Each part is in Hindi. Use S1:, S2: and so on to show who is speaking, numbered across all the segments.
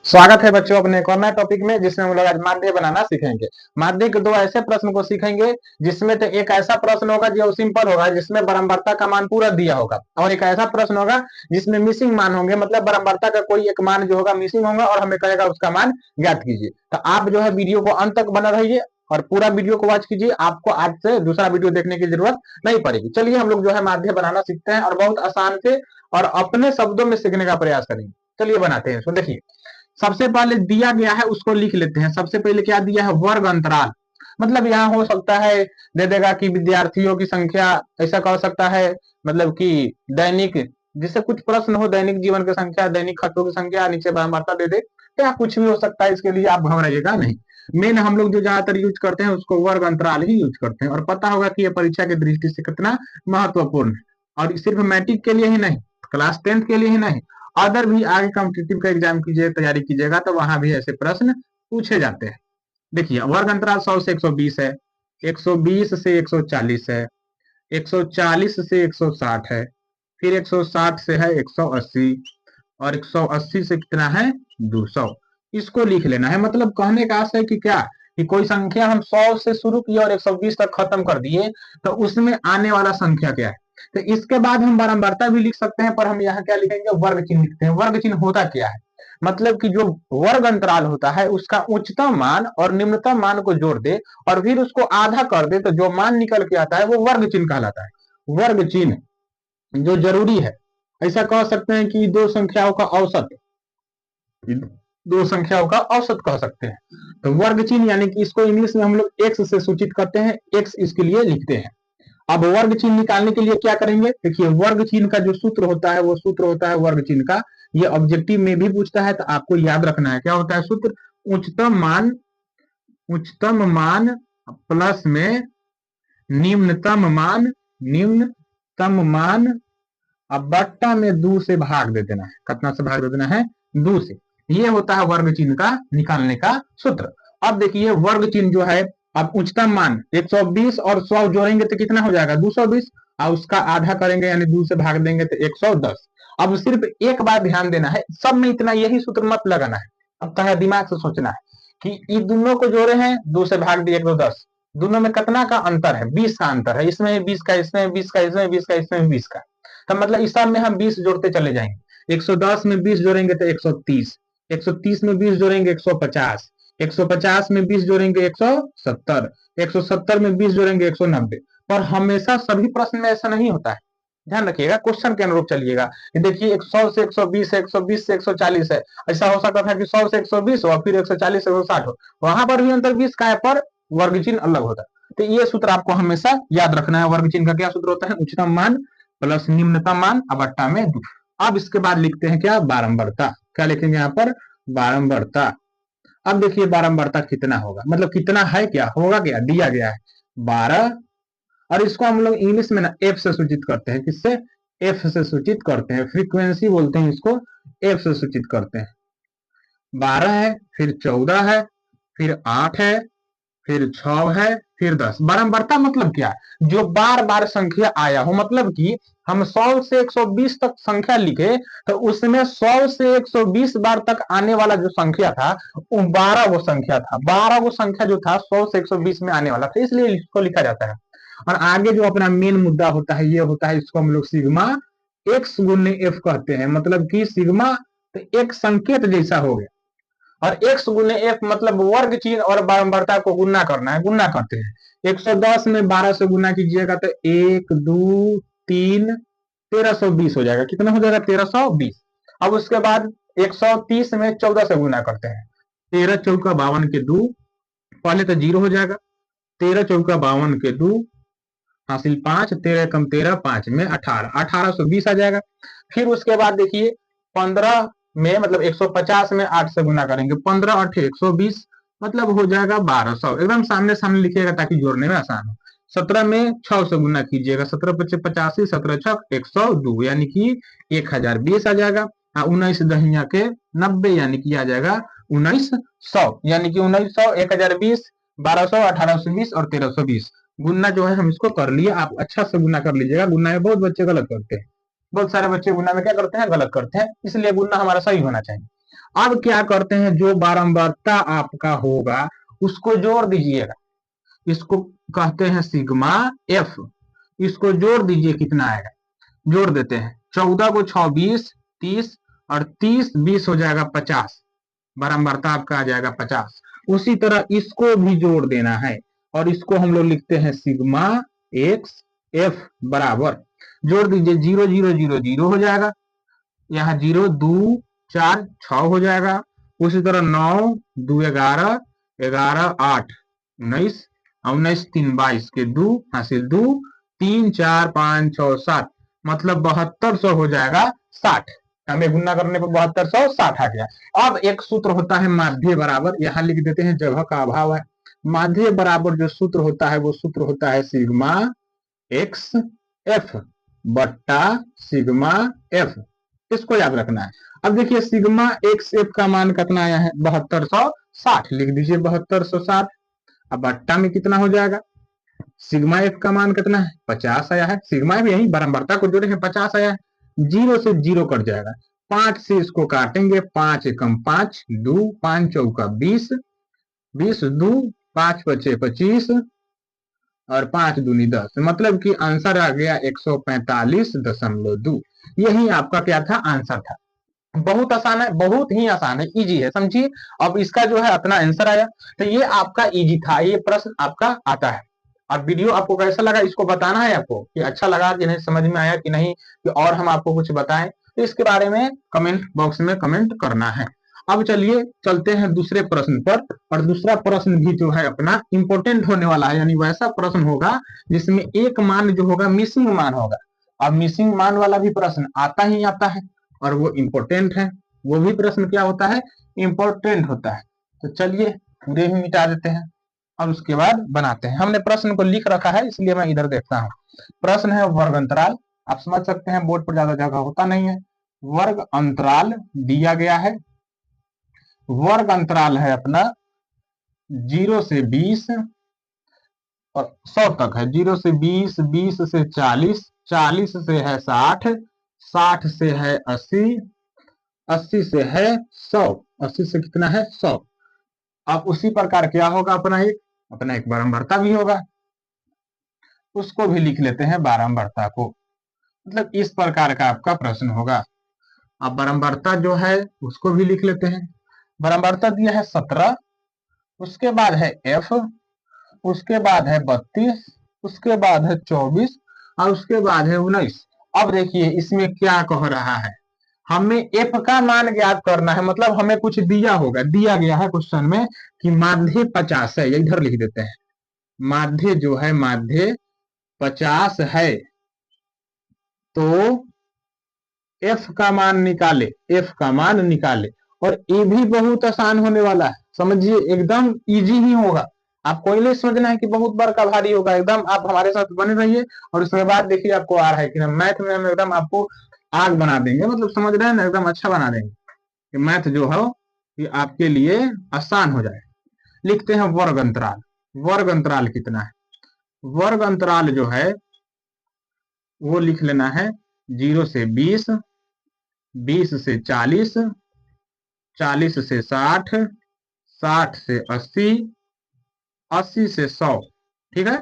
S1: स्वागत है बच्चों अपने एक और नए टॉपिक में जिसमें हम लोग आज माध्य बनाना सीखेंगे। माध्य के दो ऐसे प्रश्न को सीखेंगे जिसमें तो एक ऐसा प्रश्न होगा जो सिंपल होगा जिसमें बारंबारता का मान पूरा दिया होगा और एक ऐसा प्रश्न होगा जिसमें मिसिंग मान होंगे, मतलब बारंबारता का कोई एक मान जो होगा मिसिंग होगा और हमें कहेगा उसका मान ज्ञात कीजिए। तो आप जो है वीडियो को अंत तक बना रहिए और पूरा वीडियो को वॉच कीजिए। आपको आज से दूसरा वीडियो देखने की जरूरत नहीं पड़ेगी। चलिए हम लोग जो है माध्य बनाना सीखते हैं और बहुत आसान से और अपने शब्दों में सीखने का प्रयास करेंगे। चलिए बनाते हैं। तो देखिए सबसे पहले दिया गया है उसको लिख लेते हैं। सबसे पहले क्या दिया है? वर्ग अंतराल। मतलब यहाँ हो सकता है दे देगा कि विद्यार्थियों की संख्या, ऐसा कह सकता है मतलब कि दैनिक, जिससे कुछ प्रश्न हो, दैनिक जीवन की संख्या, दैनिक खतों की संख्या, नीचे बारंबारता दे दे, या कुछ भी हो सकता है। इसके लिए आप घबराइएगा नहीं। मेन हम लोग जो ज्यादातर यूज करते हैं उसको वर्ग अंतराल ही यूज करते हैं और पता होगा कि यह परीक्षा की दृष्टि से कितना महत्वपूर्ण है। और सिर्फ मैट्रिक के लिए ही नहीं, क्लास 10th के लिए ही नहीं, अदर भी आगे कॉम्पिटिटिव का एग्जाम कीजिए, तैयारी कीजिएगा तो वहां भी ऐसे प्रश्न पूछे जाते हैं। देखिए वर्ग अंतराल 100 से 120 है, 120 से 140 है, 140 से 160 है, फिर 160 से है 180 और 180 से कितना है? 200। इसको लिख लेना है। मतलब कहने का आशय है कि क्या कि कोई संख्या हम 100 से शुरू किए और 120 तक खत्म कर दिए तो उसमें आने वाला संख्या क्या है। तो इसके बाद हम बारंबारता भी लिख सकते हैं, पर हम यहाँ क्या लिखेंगे? वर्ग चिन्ह लिखते हैं। वर्ग चिन्ह होता क्या है? मतलब कि जो वर्ग अंतराल होता है उसका उच्चतम मान और निम्नतम मान को जोड़ दे और फिर उसको आधा कर दे तो जो मान निकल के आता है वो वर्ग चिन्ह कहलाता है। वर्ग चिन्ह जो जरूरी है, ऐसा कह सकते हैं कि दो संख्याओं का औसत कह सकते हैं। तो वर्ग चिन्ह यानी कि इसको इंग्लिश में हम लोग एक्स से सूचित करते हैं, एक्स इसके लिए लिखते हैं। अब वर्ग चिन्ह निकालने के लिए क्या करेंगे? देखिए वर्ग चिन्ह का जो सूत्र होता है वो सूत्र होता है वर्ग चिन्ह का, ये ऑब्जेक्टिव में भी पूछता है तो आपको याद रखना है। क्या होता है सूत्र? उच्चतम मान, उच्चतम मान प्लस में निम्नतम मान, निम्नतम मान, अब बट्टा में 2 से भाग दे देना है। कितना से भाग दे देना है? 2 से। ये होता है वर्ग चिन्ह का निकालने का सूत्र। अब देखिए वर्ग चिन्ह जो है, अब उच्चतम मान 120 और 100 जोड़ेंगे तो कितना हो जाएगा? 220 और उसका आधा करेंगे यानी 2 से भाग देंगे तो 110। अब सिर्फ एक बात ध्यान देना है, सब में इतना यही सूत्र मत लगाना है। अब थोड़ा दिमाग से सोचना है कि ये दोनों को जोड़े हैं, 2 से भाग दिए 110, दोनों में कितना का अंतर है? 20 का अंतर है। इसमें 20 का, इसमें 20 का, इसमें 20 का, इसमें 20 का। तो मतलब इस सब में हम 20 जोड़ते चले जाएंगे। 110 में 20 जोड़ेंगे तो 130, 130 में 20 जोड़ेंगे 150, 150 में 20 जोड़ेंगे 170, 170 में 20 जोड़ेंगे 190। पर हमेशा सभी प्रश्न में ऐसा नहीं होता है, ध्यान रखिएगा, क्वेश्चन के अनुरूप चलिएगा। देखिए 100 से 120 है, 120 से 140 है, ऐसा हो सकता था कि 100 से 120 हो और फिर 140 से 160 हो, वहां पर भी अंतर 20 का है पर वर्ग चिन्ह अलग होता है। तो ये सूत्र आपको हमेशा याद रखना है। वर्ग चिन्ह का क्या सूत्र होता है? उच्चतम मान प्लस निम्नतम मान बट्टा में 2। अब इसके बाद लिखते हैं क्या? बारंबारता। क्या लिखेंगे यहाँ पर? बारंबारता। अब देखिए बारंबारता कितना होगा, मतलब कितना है, क्या होगा, क्या दिया गया है? 12। और इसको हम लोग इंग्लिश में ना एफ से सूचित करते हैं। किससे? एफ से सूचित करते हैं, फ्रीक्वेंसी बोलते हैं इसको, एफ से सूचित करते हैं। 12 है, फिर 14 है, फिर 8 है, फिर 6 है, फिर 10। बारंबारता मतलब क्या? जो बार बार संख्या आया हो, मतलब कि हम 100 से 120 तक संख्या लिखे तो उसमें 100 से 120 बार तक आने वाला जो संख्या था वो 12 वो संख्या था। 12 वो संख्या जो था 100 से 120 में आने वाला था, इसलिए इसको लिखा जाता है। और आगे जो अपना मेन मुद्दा होता है ये होता है, इसको हम लोग सिग्मा एक्स गुने एफ कहते हैं। मतलब कि सिग्मा तो एक संकेत जैसा हो गया और एक्स गुने एफ मतलब वर्ग चिन्ह और बारंबारता को गुना करना है, गुना करते हैं। 110 में 12 से गुना कीजिएगा तो 1 2 3 1320 हो जाएगा। कितना हो जाएगा? 1320। अब उसके बाद 130 में 14 से गुना करते हैं। 13 चौका 52 के 2, पहले तो 0 हो जाएगा। 13 चौका 52 के 2 हासिल 5, 13 कम 13, 5 में 18, 1820 आ जाएगा। फिर उसके बाद देखिए 15 में मतलब 150 में 8 से गुना करेंगे, 15 8 120 मतलब हो जाएगा 1200। एकदम सामने सामने लिखिएगा ताकि जोड़ने में आसान हो। 17 में 6 से गुना कीजिएगा, 17 पचे 85, 17 छक 102 यानी कि 1020 आ जाएगा। 19 दहिया के 90 यानी कि आ जाएगा 1900, यानी कि 1900, 1020, 1200, 1820 और 1320। गुना जो है हम इसको कर लिए, आप अच्छा से गुना कर लीजिएगा। गुना में बहुत बच्चे गलत करते हैं, बहुत सारे बच्चे गुना में क्या करते हैं? गलत करते हैं, इसलिए गुना हमारा सही होना चाहिए। अब क्या करते हैं, जो बारंबारता आपका होगा उसको जोड़ दीजिएगा, इसको कहते हैं सिग्मा एफ, इसको जोड़ दीजिए, कितना आएगा, जोड़ देते हैं, 14 को 6 20, 30 और 30 20 हो जाएगा 50, बारंबारता आपका आ जाएगा 50। उसी तरह इसको भी जोड़ देना है और इसको हम लोग लिखते हैं सिग्मा एक्स एफ बराबर, जोड़ दीजिए, 0 0 0 0 हो जाएगा, यहाँ 0 2 4 6 हो जाएगा, उसी तरह 9 2 11 11 8 19 19 3 22 के 2 हासिल 2 3 4 5 6 7, मतलब 7200 हो जाएगा 60, हमें गुना करने पर 7200 60 आ गया। अब एक सूत्र होता है माध्य बराबर, यहाँ लिख देते हैं, जगह का अभाव है, माध्य बराबर जो सूत्र होता है वो सूत्र होता है सिग्मा एक्स एफ बट्टा सिग्मा एफ, इसको याद रखना है। अब देखिए सिग्मा एक्स एफ का मान कितना आया है, 7260, लिख दीजिए 7260। अब बट्टा में कितना हो जाएगा, सिग्मा एफ का मान कितना है, 50 आया है, सिग्मा एफ यही बारंबारता को जोड़े हैं, 50 आया है, 0 से 0 कट जाएगा, 5 से इसको काटेंगे, 5 एकम 5 2 5 चौका 20 20 2 5 पचे 25 और 5 दूनी 10, मतलब कि आंसर आ गया 145.2। यही आपका क्या था, आंसर था। बहुत आसान है, बहुत ही आसान है, इजी है, समझिए। अब इसका जो है अपना आंसर आया, तो ये आपका इजी था, ये प्रश्न आपका आता है। और वीडियो आपको कैसा लगा इसको बताना है आपको, कि अच्छा लगा कि नहीं, समझ में आया कि नहीं, कि और हम आपको कुछ बताएं, तो इसके बारे में कमेंट बॉक्स में कमेंट करना है। अब चलिए चलते हैं दूसरे प्रश्न पर, और दूसरा प्रश्न भी जो है अपना इंपॉर्टेंट होने वाला है, यानी वैसा प्रश्न होगा जिसमें एक मान जो होगा मिसिंग मान होगा। अब मिसिंग मान वाला भी प्रश्न आता ही आता है और वो इंपॉर्टेंट है, वो भी प्रश्न क्या होता है, इंपॉर्टेंट होता है। तो चलिए पूरे ही मिटा देते हैं और उसके बाद बनाते हैं। हमने प्रश्न को लिख रखा है इसलिए मैं इधर देखता हूँ। प्रश्न है वर्ग अंतराल, आप समझ सकते हैं बोर्ड पर ज्यादा जगह होता नहीं है। वर्ग अंतराल दिया गया है, वर्ग अंतराल है अपना 0 से 20 और 100 तक है, 0 से 20 20 से 40 40 से है 60 60 से है 80 80 से है 100 80 से कितना है 100। अब उसी प्रकार क्या होगा, अपना एक बारंबारता भी होगा, उसको भी लिख लेते हैं बारंबारता को, मतलब इस प्रकार का आपका प्रश्न होगा। अब बारंबारता जो है उसको भी लिख लेते हैं। बारंबारता दिया है 17, उसके बाद है एफ, उसके बाद है 32, उसके बाद है 24 और उसके बाद है 19। अब देखिए इसमें क्या कह रहा है, हमें एफ का मान ज्ञात करना है, मतलब हमें कुछ दिया होगा, दिया गया है क्वेश्चन में कि माध्य 50 है, इधर लिख देते हैं, माध्य जो है माध्य 50 है, तो एफ का मान निकाले, एफ का मान निकाले। और ये भी बहुत आसान होने वाला है, समझिए एकदम इजी ही होगा, आपको नहीं समझना है कि बहुत बड़का भारी होगा, एकदम आप हमारे साथ बने रहिए और उसके बाद देखिए आपको आ रहा है कि मैथ में हम एकदम आपको आग बना देंगे, मतलब समझ रहे हैं ना, एकदम अच्छा बना देंगे कि मैथ जो हो ये आपके लिए आसान हो जाए। लिखते हैं वर्ग अंतराल, वर्ग अंतराल कितना है, वर्ग अंतराल जो है वो लिख लेना है 0 से 20 20 से 40 40 से 60 60 से 80 80 से 100, ठीक है,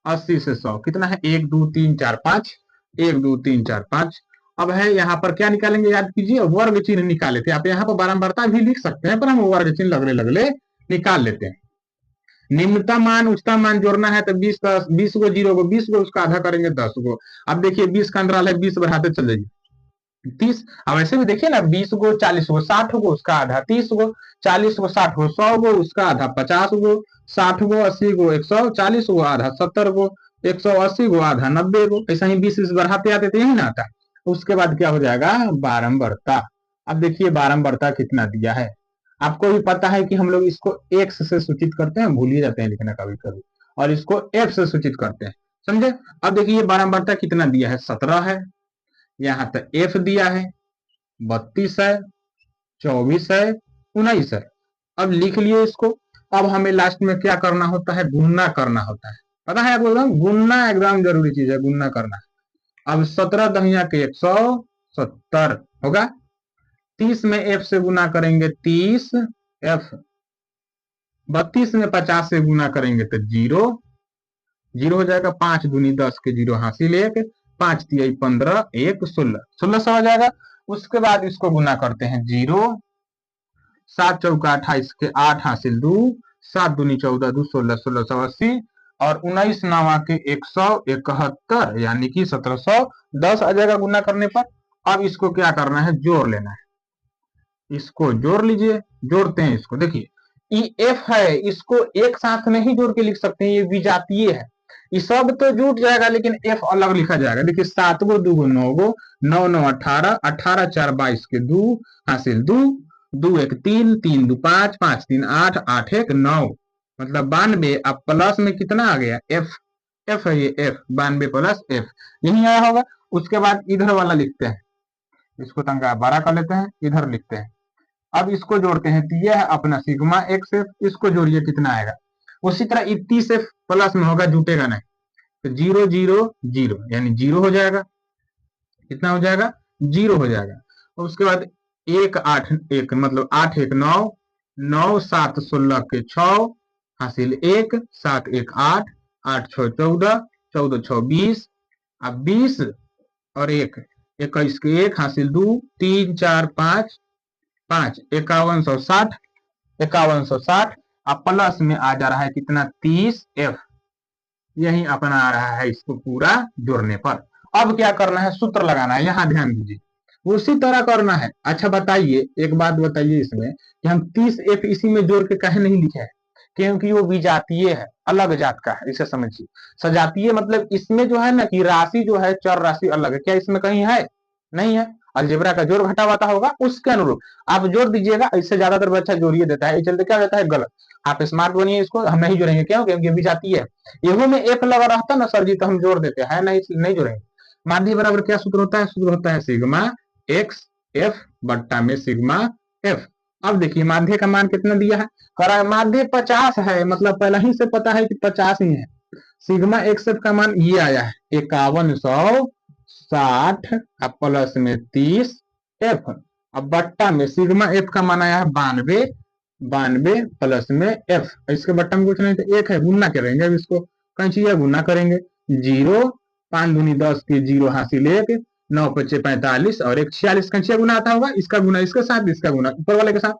S1: 80 से 100 कितना है, 1 2 3 4 5 1 2 3 4 5। अब है यहाँ पर क्या निकालेंगे, याद कीजिए वर्ग चिन्ह निकाले थे, आप यहाँ पर बारंबारता भी लिख सकते हैं पर हम वर्ग चिन्ह लगले लगले निकाल लेते हैं। निम्नतम मान उच्चतम मान जोड़ना है तो 20 का 20 को 0 को 20 को उसका आधा करेंगे 10 को। अब देखिए 20 का अंतराल है, 20 बढ़ाते चले जाइए 30। अब ऐसे भी देखिए ना, 20 को 40 को 60 को उसका आधा, 30 को 40 को 60 को 100 को उसका आधा, 50 को 60 को 80 को 140 को आधा, 70 को 180 को आधा, 90 को, ऐसा ही 20 बढ़ाते आते थे, यही ना आता। उसके बाद क्या हो जाएगा, बारंबारता। अब देखिए बारंबारता कितना दिया है, आपको भी पता है कि हम लोग इसको एक्स से सूचित करते हैं, भूल ही जाते हैं लिखना कभी कभी, और इसको एफ से सूचित करते हैं, समझे। अब देखिए बारंबारता कितना दिया है, 17 है, यहाँ तक एफ दिया है 32 है, 24 है, 19 है। अब लिख लिए इसको। अब हमें लास्ट में क्या करना होता है, गुणना करना होता है, पता है आपको, एकदम गुणना एकदम जरूरी चीज है, गुणना करना। अब 17 दहिया के 170 होगा, 30 में f से गुना करेंगे 30 f, 32 में 50 से गुना करेंगे तो 0 0 हो जाएगा, 5 दूनी 10 के 0 हासिल 1, 5 तिहाई 15, 1 16, 1600 हो जाएगा। उसके बाद इसको गुना करते हैं 0, 7 चौका 28 के 8 हासिल 2, 7 दूनी 14 2 16, 1680 और 19 नवा के 171 यानी कि 1710 आ जाएगा गुना करने पर। अब इसको क्या करना है, जोड़ लेना है, इसको जोड़ लीजिए, जोड़ते हैं इसको। देखिए ये f है, इसको एक साथ नहीं जोड़ के लिख सकते हैं, ये विजातीय है, ये सब तो जुट जाएगा लेकिन f अलग लिखा जाएगा। देखिए 7 गो 2 गो 9 गो, 9 9 18, 18 4 22 के 2 हासिल 2, 2 1 3, 3 2 5, 5 3 8, 8 1 9, मतलब 92। अब प्लस में कितना आ गया, f, f है ये f, 92 प्लस f यही आया होगा। उसके बाद इधर वाला लिखते हैं, इसको तंगा बड़ा कर लेते हैं, इधर लिखते हैं। अब इसको जोड़ते हैं, तो यह है अपना सिग्मा एक्स एफ, इसको जोड़िए कितना आएगा। उसी तरह 30 एफ प्लस में होगा, जुटेगा नहीं, तो 0 0 0 यानी 0 हो जाएगा, कितना हो जाएगा, 0 हो जाएगा। और उसके बाद 1 8 1 मतलब 8 1 9, 9 7 16 के 6 हासिल 1, 7 1 8, 8 6 14, 14 6 20, अब 20 और 1 21 के 1 हासिल 2, 3 4 5 5 5160, 5160। अब प्लस में आ जा रहा है कितना, 30 एफ, यही अपना आ रहा है इसको पूरा जोड़ने पर। अब क्या करना है, सूत्र लगाना है, यहाँ ध्यान दीजिए, उसी तरह करना है। अच्छा बताइए, एक बात बताइए इसमें कि हम 30 एफ इसी में जोड़ के कहे नहीं लिखे हैं, क्योंकि वो विजातीय है, अलग जात का है, इसे समझिए। सजातीय मतलब इसमें जो है ना कि राशि जो है चर राशि अलग है, क्या इसमें कहीं है, नहीं है। अलजेब्रा का जोड़ घटावाता होगा उसके अनुरूप आप जोड़ दीजिएगा, इससे ज्यादातर बच्चा जोड़िए देता है, चलते क्या रहता है गलत। आप स्मार्ट बनिए, इसको हम नहीं जोड़ेंगे, क्यों, क्योंकि विजातीय है। एहो में एफ लगा रहता ना सर जी तो हम जोड़ देते हैं, नहीं जोड़ेंगे। माध्य बराबर क्या सूत्र होता है, सूत्र होता है सिग्मा एक्स एफ बट्टा में सिग्मा एफ। अब देखिए माध्य का मान कितना दिया है, करा माध्य 50 है, मतलब पहले ही से पता है कि 50 ही है। सिग्मा एक्स एफ का मान ये आया है 5160, अब प्लस में 30 एफ, अब बट्टा में सिग्मा एफ का मान आया है 92, 92 प्लस में एफ, इसके बट्टा में कुछ नहीं तो एक है, गुना करेंगे, अब इसको कैंचिया गुना करेंगे, 0 5 दूनी 10 के 0 हासिल 1, 9 5 45 और 1 46, कैंचिया गुना आता होगा, इसका गुना इसके साथ, इसका गुना ऊपर वाले के साथ,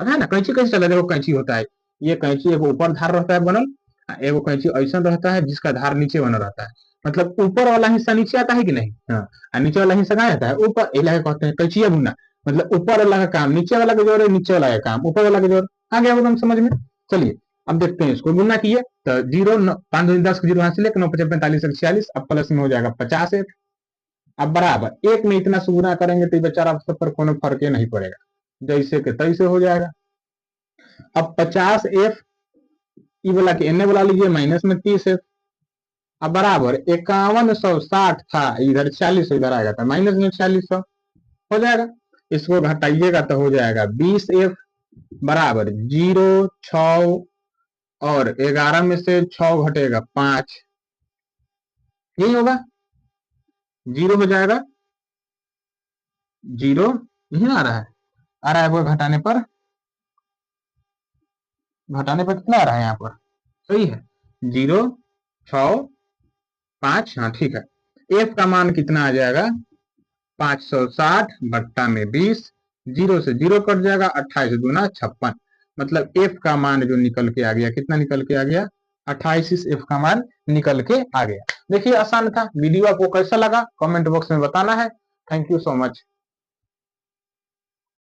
S1: अब है ना। कैंची कैसे चला, देखो कैंची होता है, ये कैंची एक ऊपर धार रहता है बनल, एगो कैंची ऐसा रहता है जिसका धार नीचे बना रहता है, मतलब ऊपर वाला हिस्सा नीचे आता है कि नहीं, हाँ, और नीचे वाला हिस्सा कहाँ आता है, ऊपर, इला कहते हैं कैंचिया गुना, मतलब ऊपर वाला का काम नीचे वाला का जोड़ है, नीचे वाला का काम ऊपर वाला का जोड़, आ गया एकदम समझ में। चलिए अब देखते हैं इसको, गुना किए तो 0 5 दूनी 10 0 हासिल 1, 9 5 45 46, अब प्लस में हो जाएगा 50 एफ, अब बराबर एक में इतना से गुना करेंगे तो बेचारा सब पर कोनो फर्क नहीं पड़ेगा, जैसे के तैसे हो जाएगा। अब 50 एफ ई वाला के एन वाला लीजिए, माइनस में 30 एफ, अब बराबर 5160 था, इधर 40 इधर आएगा था, माइनस में 4600 हो जाएगा। इसको घटाइएगा तो हो जाएगा 20 एफ बराबर 0 6 और 11 में से 6 घटेगा 5, यही होगा, 0 हो जाएगा, 0 यही आ रहा है वो घटाने पर कितना आ रहा है यहाँ पर, सही है, 0 6 5, हाँ ठीक है। एफ का मान कितना आ जाएगा, 560 बट्टा में 20, 0 से 0 कट जाएगा, 28 दूना 56, मतलब एफ का मान जो निकल के आ गया, कितना निकल के आ गया, 28 एफ का मान निकल के आ गया। देखिए आसान था। वीडियो आपको कैसा लगा कमेंट बॉक्स में बताना है। Thank you so much.